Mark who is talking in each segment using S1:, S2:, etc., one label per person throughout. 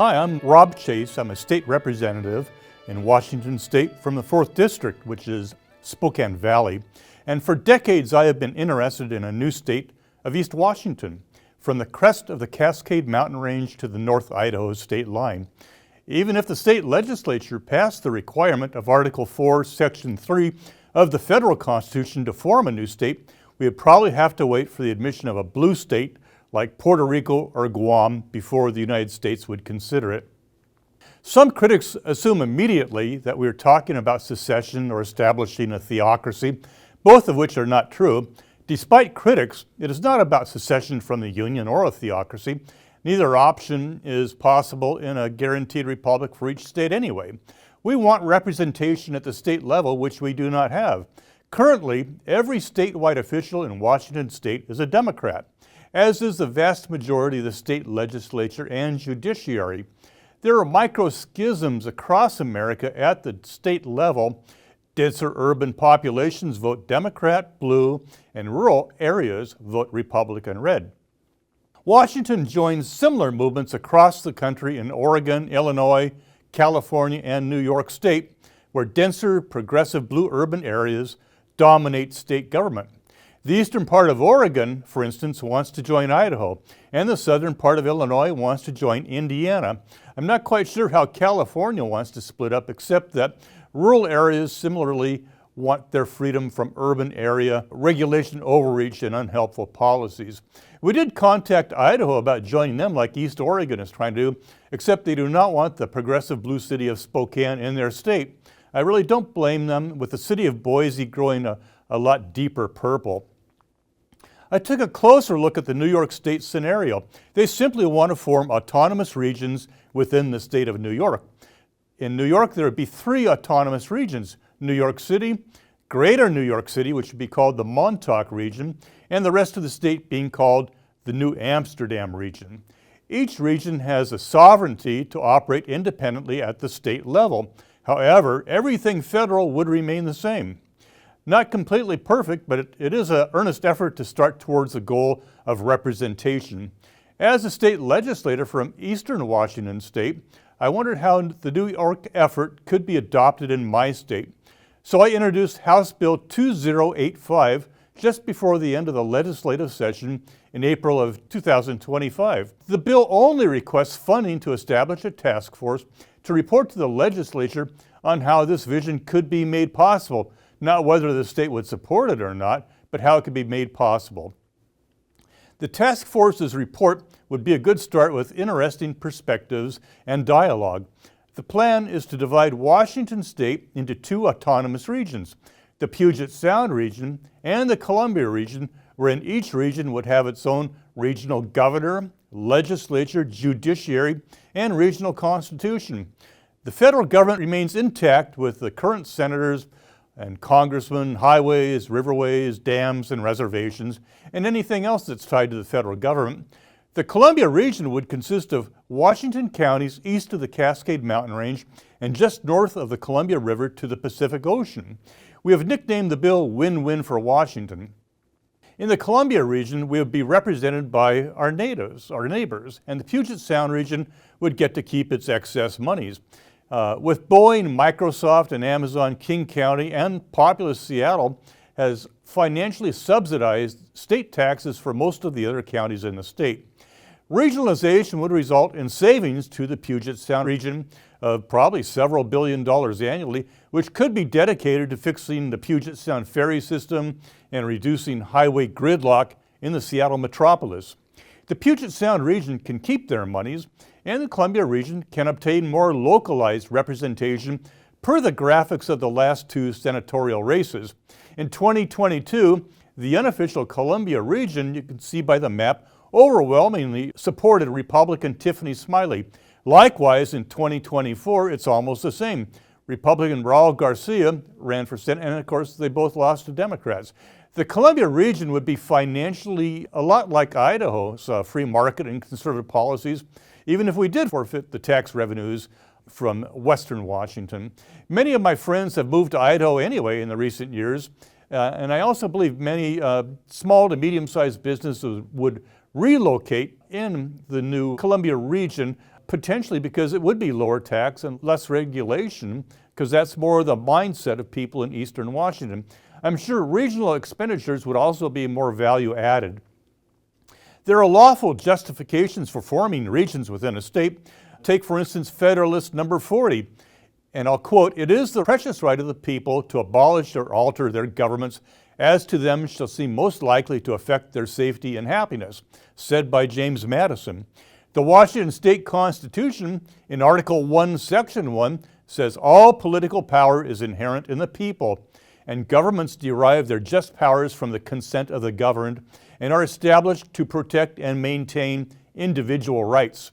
S1: Hi, I'm Rob Chase. I'm a state representative in Washington State from the 4th District, which is Spokane Valley. And for decades, I have been interested in a new state of East Washington, from the crest of the Cascade Mountain Range to the North Idaho state line. Even if the state legislature passed the requirement of Article 4, Section 3 of the federal Constitution to form a new state, we would probably have to wait for the admission of a blue state like Puerto Rico or Guam before the United States would consider it. Some critics assume immediately that we are talking about secession or establishing a theocracy, both of which are not true. Despite critics, it is not about secession from the Union or a theocracy. Neither option is possible in a guaranteed republic for each state anyway. We want representation at the state level, which we do not have. Currently, every statewide official in Washington State is a Democrat, as is the vast majority of the state legislature and judiciary. There are micro-schisms across America at the state level. Denser urban populations vote Democrat, blue, and rural areas vote Republican, red. Washington joins similar movements across the country in Oregon, Illinois, California, and New York State, where denser, progressive blue urban areas dominate state government. The eastern part of Oregon, for instance, wants to join Idaho, and the southern part of Illinois wants to join Indiana. I'm not quite sure how California wants to split up, except that rural areas similarly want their freedom from urban area regulation, overreach, and unhelpful policies. We did contact Idaho about joining them like East Oregon is trying to do, except they do not want the progressive blue city of Spokane in their state. I really don't blame them, with the city of Boise growing a lot deeper purple. I took a closer look at the New York State scenario. They simply want to form autonomous regions within the state of New York. In New York, there would be 3 autonomous regions: New York City, Greater New York City, which would be called the Montauk region, and the rest of the state being called the New Amsterdam region. Each region has a sovereignty to operate independently at the state level. However, everything federal would remain the same. Not completely perfect, but it is an earnest effort to start towards the goal of representation. As a state legislator from Eastern Washington State, I wondered how the New York effort could be adopted in my state. So I introduced House Bill 2085 just before the end of the legislative session in April of 2025. The bill only requests funding to establish a task force to report to the legislature on how this vision could be made possible, not whether the state would support it or not, but how it could be made possible. The task force's report would be a good start with interesting perspectives and dialogue. The plan is to divide Washington State into 2 autonomous regions, the Puget Sound region and the Columbia region, wherein each region would have its own regional governor, legislature, judiciary, and regional constitution. The federal government remains intact with the current senators and congressmen, highways, riverways, dams, and reservations, and anything else that's tied to the federal government. The Columbia region would consist of Washington counties east of the Cascade Mountain Range and just north of the Columbia River to the Pacific Ocean. We have nicknamed the bill Win-Win for Washington. In the Columbia region, we would be represented by our natives, our neighbors, and the Puget Sound region would get to keep its excess monies. With Boeing, Microsoft, and Amazon, King County and populous Seattle has financially subsidized state taxes for most of the other counties in the state. Regionalization would result in savings to the Puget Sound region of probably several $billions annually, which could be dedicated to fixing the Puget Sound ferry system and reducing highway gridlock in the Seattle metropolis. The Puget Sound region can keep their monies, and the Columbia region can obtain more localized representation per the graphics of the last 2 senatorial races. In 2022, the unofficial Columbia region, you can see by the map, overwhelmingly supported Republican Tiffany Smiley. Likewise, in 2024, it's almost the same. Republican Raul Garcia ran for Senate, and of course, they both lost to Democrats. The Columbia region would be financially a lot like Idaho's free market and conservative policies, even if we did forfeit the tax revenues from Western Washington. Many of my friends have moved to Idaho anyway in the recent years, and I also believe many small to medium-sized businesses would relocate in the new Columbia region potentially because it would be lower tax and less regulation, because that's more the mindset of people in Eastern Washington. I'm sure regional expenditures would also be more value added. There are lawful justifications for forming regions within a state. Take, for instance, Federalist Number 40, and I'll quote, "It is the precious right of the people to abolish or alter their governments as to them shall seem most likely to affect their safety and happiness," said by James Madison. The Washington State Constitution, in Article 1, Section 1, says all political power is inherent in the people, and governments derive their just powers from the consent of the governed and are established to protect and maintain individual rights.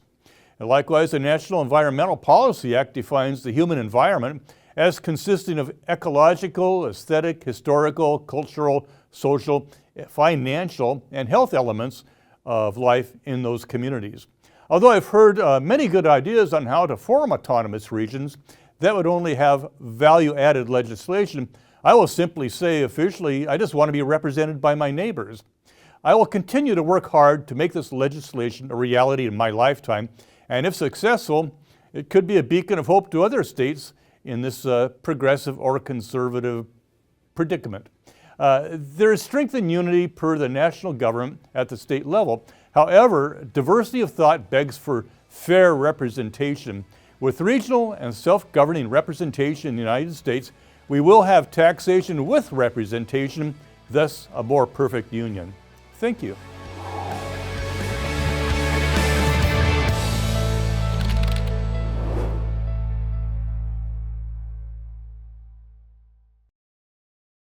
S1: And likewise, the National Environmental Policy Act defines the human environment as consisting of ecological, aesthetic, historical, cultural, social, financial, and health elements of life in those communities. Although I've heard many good ideas on how to form autonomous regions that would only have value-added legislation, I will simply say officially, I just want to be represented by my neighbors. I will continue to work hard to make this legislation a reality in my lifetime, and if successful, it could be a beacon of hope to other states in this progressive or conservative predicament. There is strength and unity per the national government at the state level. However, diversity of thought begs for fair representation. With regional and self-governing representation in the United States, we will have taxation with representation, thus a more perfect union. Thank you.